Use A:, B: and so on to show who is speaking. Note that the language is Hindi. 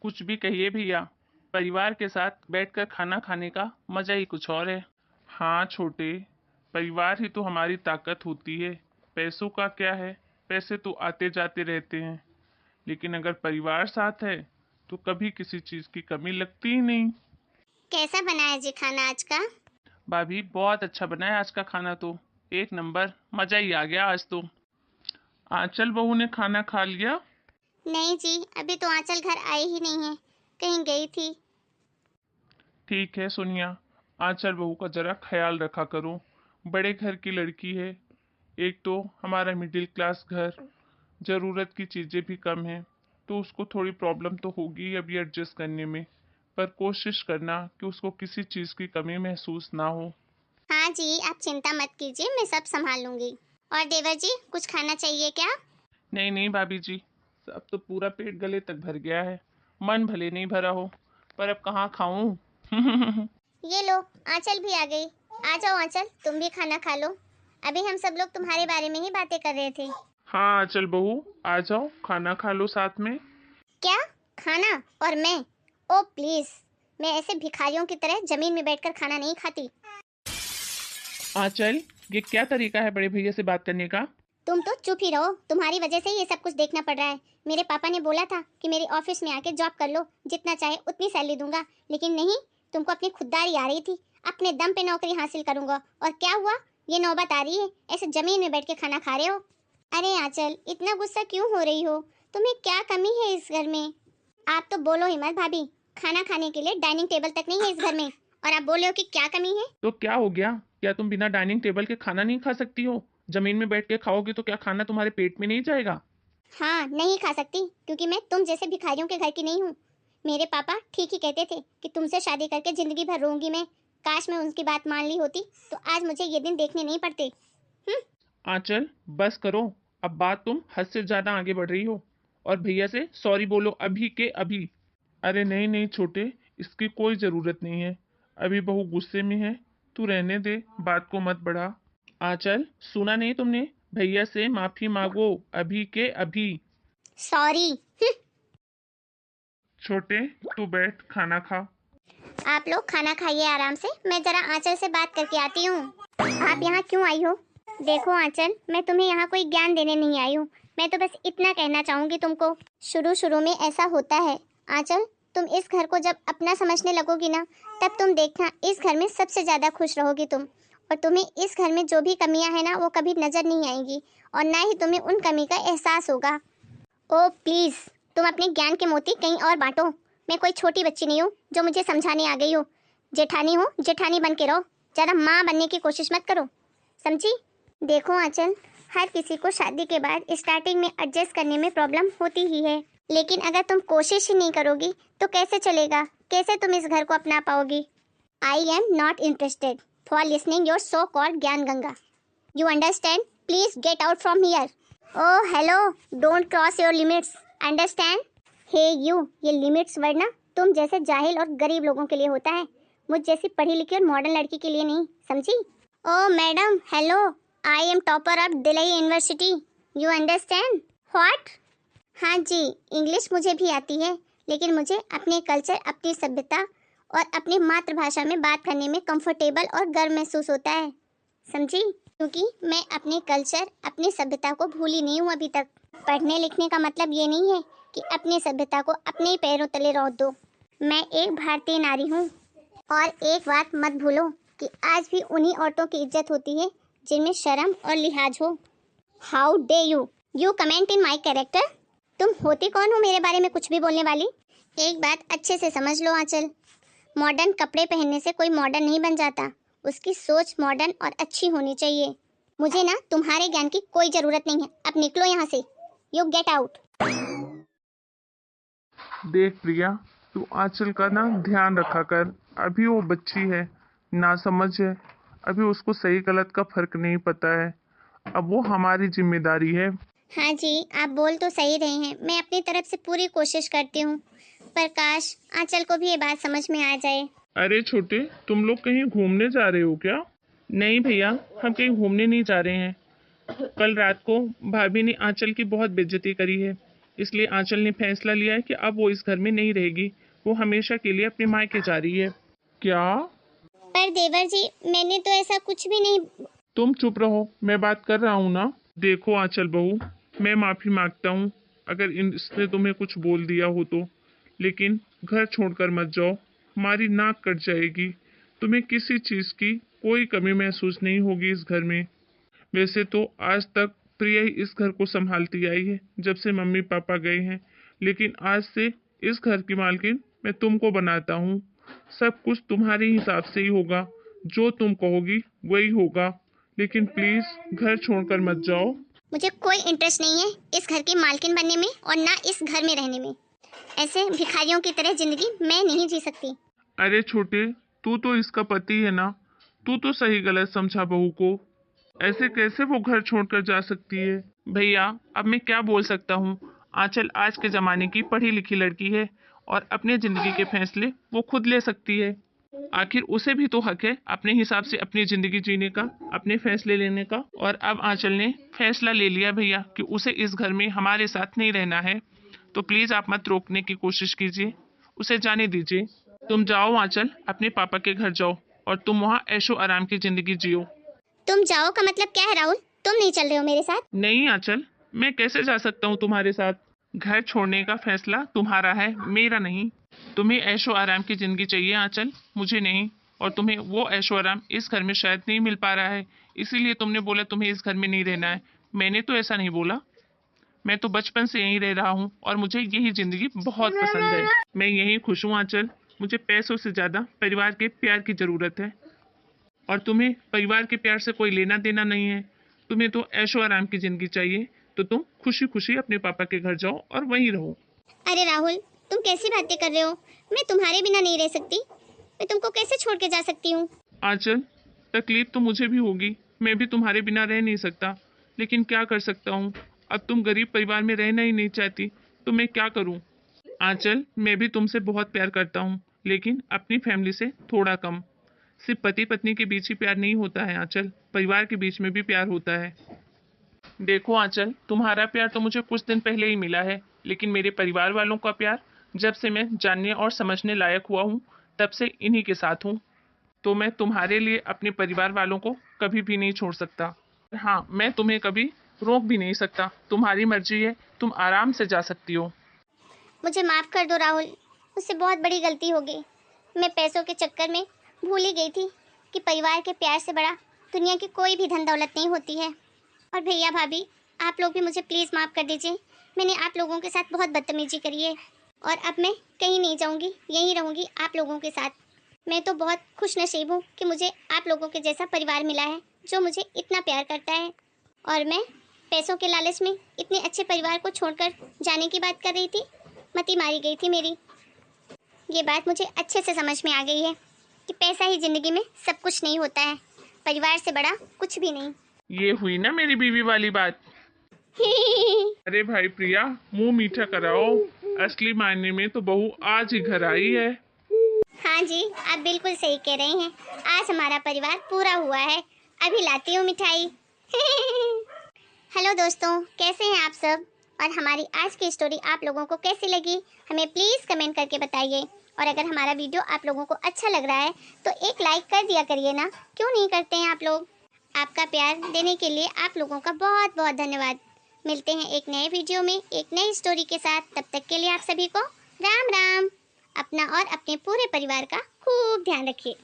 A: कुछ भी कहिए भैया, परिवार के साथ बैठकर खाना खाने का मजा ही कुछ और है। हाँ छोटे, परिवार ही तो हमारी ताकत होती है। पैसों का क्या है, पैसे तो आते जाते रहते हैं, लेकिन अगर परिवार साथ है तो कभी किसी चीज की कमी लगती ही नहीं।
B: कैसा बना है जी खाना आज का?
A: भाभी बहुत अच्छा बना है आज का खाना तो, एक नंबर, मजा ही आ गया आज तो। आंचल बहू ने खाना खा लिया?
B: नहीं जी, अभी तो आंचल घर आई ही नहीं है, कहीं गई थी।
A: ठीक है सोनिया, आंचल बहू का जरा ख्याल रखा करो। बड़े घर की लड़की है, एक तो हमारा मिडिल क्लास घर, जरूरत की चीजें भी कम है, तो उसको थोड़ी प्रॉब्लम तो होगी अभी एडजस्ट करने में। पर कोशिश करना कि उसको किसी चीज की कमी महसूस ना हो।
B: हाँ जी, आप चिंता मत कीजिए, मैं सब संभाल लूंगी। और देवर जी, कुछ खाना चाहिए क्या?
A: नहीं नहीं भाभी जी, अब तो पूरा पेट गले तक भर गया है। मन भले नहीं भरा हो, पर अब कहाँ खाऊं।
B: ये लो, आंचल भी आ गई। आ जाओ आंचल, तुम भी खाना खा लो। अभी हम सब लोग तुम्हारे बारे में ही बातें कर रहे थे।
A: हाँ आंचल बहू, आ जाओ खाना खा लो साथ में।
B: क्या? खाना? और मैं? ओ प्लीज, मैं ऐसे भिखारियों की तरह जमीन में बैठकर खाना नहीं खाती।
A: आंचल, ये क्या तरीका है बड़े भैया से बात करने का?
B: तुम तो चुप ही रहो, तुम्हारी वजह से ये सब कुछ देखना पड़ रहा है। मेरे पापा ने बोला था कि मेरे ऑफिस में आके जॉब कर लो, जितना चाहे उतनी सैलरी दूंगा, लेकिन नहीं, तुमको अपनी खुददारी आ रही थी। अपने दम पे नौकरी हासिल करूंगा, और क्या हुआ? ये नौबत आ रही है, ऐसे जमीन में बैठ के खाना खा रहे हो। अरे आंचल, इतना गुस्सा क्यों हो रही हो? तुम्हें क्या कमी है इस घर में? आप तो बोलो ही मत भाभी, खाना खाने के लिए डाइनिंग टेबल तक नहीं है इस घर में, और आप बोल रहे हो कि क्या कमी है?
A: तो क्या हो गया? क्या तुम बिना डाइनिंग टेबल के खाना नहीं खा सकती हो? जमीन में बैठ के खाओगी तो क्या खाना तुम्हारे पेट में नहीं जाएगा?
B: हाँ, नहीं खा सकती, क्योंकि मैं तुम जैसे भिखारियों के घर की नहीं हूँ। मेरे पापा ठीक ही कहते थे कि तुमसे शादी करके जिंदगी भर रहूंगी मैं। काश मैं उनकी बात मान ली होती, तो आज मुझे ये दिन देखने नहीं पड़ते। हम्म।
A: आंचल, बस करो। अब बात तुम हद से ज्यादा आगे बढ़ रही हो। और भैया से सॉरी बोलो अभी के अभी। अरे नहीं नहीं छोटे, इसकी कोई जरूरत नहीं है। अभी बहू गुस्से में है, तू रहने दे, बात को मत बढ़ा। आंचल, सुना नहीं तुमने? भैया से माफी मांगो अभी के अभी।
B: सॉरी।
A: छोटे, तू बैठ खाना खा।
B: आप लोग खाना खाइए आराम से, मैं जरा आंचल से बात करके आती हूँ। आप यहाँ क्यों आई हो? देखो आंचल, मैं तुम्हें यहाँ कोई ज्ञान देने नहीं आई हूँ। मैं तो बस इतना कहना चाहूंगी तुमको। शुरू शुरू में ऐसा होता है आंचल, तुम इस घर को जब अपना समझने लगोगी ना, तब तुम देखना इस घर में सबसे ज्यादा खुश रहोगी तुम। और तुम्हें इस घर में जो भी कमियां हैं ना, वो कभी नजर नहीं आएंगी, और ना ही तुम्हें उन कमी का एहसास होगा। ओ प्लीज, तुम अपने ज्ञान के मोती कहीं और बांटो। मैं कोई छोटी बच्ची नहीं हूँ जो मुझे समझाने आ गई हो। जेठानी हो, जेठानी बन के रहो, ज्यादा माँ बनने की कोशिश मत करो, समझी? देखो आंचल, हर किसी को शादी के बाद स्टार्टिंग में एडजस्ट करने में प्रॉब्लम होती ही है, लेकिन अगर तुम कोशिश ही नहीं करोगी तो कैसे चलेगा? कैसे तुम इस घर को अपना पाओगी? I am not interested for listening your so called gyan ganga. You understand? Please get out from here. Oh hello, don't cross your limits, understand? Hey you, ये लिमिट्स वर्ड ना तुम जैसे जाहिल और गरीब लोगों के लिए होता है, मुझ जैसी पढ़ी लिखी और मॉडर्न लड़की के लिए नहीं, समझी? Oh madam, hello, I am topper of Delhi University, you understand? What? हाँ जी, इंग्लिश मुझे भी आती है, लेकिन मुझे अपने कल्चर, अपनी सभ्यता और अपनी मातृभाषा में बात करने में कंफर्टेबल और गर्व महसूस होता है, समझी? क्योंकि मैं अपने कल्चर, अपनी सभ्यता को भूली नहीं हूँ अभी तक। पढ़ने लिखने का मतलब ये नहीं है कि अपनी सभ्यता को अपने ही पैरों तले रख दो। मैं एक भारतीय नारी हूँ, और एक बात मत भूलो कि आज भी उन्हीं औरतों की इज्जत होती है जिनमें शर्म और लिहाज हो। How day you comment in my character? तुम होती कौन हो मेरे बारे में कुछ भी बोलने वाली? एक बात अच्छे से समझ लो आंचल, मॉडर्न कपड़े पहनने से कोई मॉडर्न नहीं बन जाता, उसकी सोच मॉडर्न और अच्छी होनी चाहिए। मुझे ना तुम्हारे ज्ञान की कोई जरूरत नहीं है, अब निकलो यहाँ से, यू गेट आउट।
A: देख प्रिया, तू आंचल का ना ध्यान रखा कर। अभी वो बच्ची है, ना समझ है, अभी उसको सही गलत का फर्क नहीं पता है। अब वो हमारी जिम्मेदारी है।
B: हाँ जी, आप बोल तो सही रहे हैं, मैं अपनी तरफ से पूरी कोशिश करती हूँ, पर काश आंचल को भी ये बात समझ में आ जाए।
A: अरे छोटे, तुम लोग कहीं घूमने जा रहे हो क्या? नहीं भैया, हम कहीं घूमने नहीं जा रहे हैं। कल रात को भाभी ने आंचल की बहुत बेइज्जती करी है, इसलिए आंचल ने फैसला लिया है कि अब वो इस घर में नहीं रहेगी, वो हमेशा के लिए अपने मायके जा रही है। क्या?
B: पर देवर जी, मैंने तो ऐसा कुछ भी नहीं।
A: तुम चुप रहो, मैं बात कर रहा हूँ ना। देखो आंचल बहू, मैं माफी मांगता हूँ अगर इसने तुम्हें कुछ बोल दिया हो तो, लेकिन घर छोड़कर मत जाओ, हमारी नाक कट जाएगी। तुम्हें किसी चीज की कोई कमी महसूस नहीं होगी इस घर में। वैसे तो आज तक प्रिया ही इस घर को संभालती आई है जब से मम्मी पापा गए हैं, लेकिन आज से इस घर की मालकिन मैं तुमको बनाता हूँ। सब कुछ तुम्हारे हिसाब से ही होगा, जो तुम कहोगी वही होगा, लेकिन प्लीज घर छोड़कर मत जाओ।
B: मुझे कोई इंटरेस्ट नहीं है इस घर की मालकिन बनने में और ना इस घर में रहने में। ऐसे भिखारियों की तरह जिंदगी मैं नहीं जी सकती।
A: अरे छोटे, तू तो इसका पति है ना, तू तो सही गलत समझा बहू को। ऐसे कैसे वो घर छोड़कर जा सकती है? भैया अब मैं क्या बोल सकता हूँ, आंचल आज के जमाने की पढ़ी लिखी लड़की है और अपने जिंदगी के फैसले वो खुद ले सकती है। आखिर उसे भी तो हक है अपने हिसाब से अपनी जिंदगी जीने का, अपने फैसले लेने का। और अब आंचल ने फैसला ले लिया भैया कि उसे इस घर में हमारे साथ नहीं रहना है, तो प्लीज आप मत रोकने की कोशिश कीजिए, उसे जाने दीजिए। तुम जाओ आंचल, अपने पापा के घर जाओ और तुम वहाँ ऐशो आराम की जिंदगी जियो।
B: तुम जाओ का मतलब क्या है राहुल? तुम नहीं चल रहे हो मेरे साथ?
A: नहीं आंचल, मैं कैसे जा सकता हूँ तुम्हारे साथ? घर छोड़ने का फैसला तुम्हारा है, मेरा नहीं। तुम्हें ऐशो आराम की जिंदगी चाहिए आंचल, मुझे नहीं। और तुम्हें वो ऐशो आराम इस घर में शायद नहीं मिल पा रहा है, इसीलिए तुमने बोला तुम्हें इस घर में नहीं रहना है। मैंने तो ऐसा नहीं बोला, मैं तो बचपन से यहीं रह रहा हूँ और मुझे यही जिंदगी बहुत पसंद है। मैं यहीं खुश हूँ आंचल, मुझे पैसों से ज्यादा परिवार के प्यार की जरूरत है, और तुम्हें परिवार के प्यार से कोई लेना देना नहीं है। तुम्हें तो ऐशो आराम की जिंदगी चाहिए, तो तुम खुशी खुशी अपने पापा के घर जाओ और वहीं रहो।
B: अरे राहुल, तुम कैसी बातें कर रहे हो? मैं तुम्हारे बिना नहीं रह सकती, मैं तुमको कैसे छोड़ के जा सकती हूँ?
A: आंचल, तकलीफ तो मुझे भी होगी, मैं भी तुम्हारे बिना रह नहीं सकता, लेकिन क्या कर सकता हूँ। अब तुम गरीब परिवार में रहना ही नहीं चाहती, तो मैं क्या करूँ। आंचल, मैं भी तुमसे बहुत प्यार करता हूँ, लेकिन अपनी फैमिली से थोड़ा कम। सिर्फ पति पत्नी के बीच ही प्यार नहीं होता है आंचल, परिवार के बीच में भी प्यार होता है। देखो आंचल, तुम्हारा प्यार तो मुझे कुछ दिन पहले ही मिला है, लेकिन मेरे परिवार वालों का प्यार जब से मैं जानने और समझने लायक हुआ हूँ तब से इन्हीं के साथ हूँ। तो मैं तुम्हारे लिए अपने परिवार वालों को कभी भी नहीं छोड़ सकता। हाँ, मैं तुम्हें कभी रोक भी नहीं सकता, तुम्हारी मर्जी है, तुम आराम से जा सकती हो।
B: मुझे माफ कर दो राहुल, मुझसे बहुत बड़ी गलती हो गई। मैं पैसों के चक्कर में भूल ही गई थी कि परिवार के प्यार से बड़ा दुनिया की कोई भी धन दौलत नहीं होती है। और भैया भाभी, आप लोग भी मुझे प्लीज़ माफ़ कर दीजिए, मैंने आप लोगों के साथ बहुत बदतमीजी करी है। और अब मैं कहीं नहीं जाऊंगी, यहीं रहूंगी आप लोगों के साथ। मैं तो बहुत खुश नसीब हूँ कि मुझे आप लोगों के जैसा परिवार मिला है जो मुझे इतना प्यार करता है। और मैं पैसों के लालच में इतने अच्छे परिवार को छोड़कर जाने की बात कर रही थी, मती मारी गई थी मेरी। ये बात मुझे अच्छे से समझ में आ गई है कि पैसा ही ज़िंदगी में सब कुछ नहीं होता है, परिवार से बड़ा कुछ भी नहीं।
A: ये हुई ना मेरी बीवी वाली बात। अरे भाई प्रिया, मुंह मीठा कराओ, असली मायने में तो बहू आज ही घर आई है।
B: हाँ जी, आप बिल्कुल सही कह रहे हैं, आज हमारा परिवार पूरा हुआ है। अभी लाती हूँ मिठाई। हेलो दोस्तों, कैसे हैं आप सब? और हमारी आज की स्टोरी आप लोगों को कैसी लगी, हमें प्लीज़ कमेंट करके बताइए। और अगर हमारा वीडियो आप लोगों को अच्छा लग रहा है तो एक लाइक कर दिया करिए ना, क्यों नहीं करते हैं आप लोग? आपका प्यार देने के लिए आप लोगों का बहुत बहुत धन्यवाद। मिलते हैं एक नए वीडियो में एक नई स्टोरी के साथ, तब तक के लिए आप सभी को राम राम। अपना और अपने पूरे परिवार का खूब ध्यान रखिए।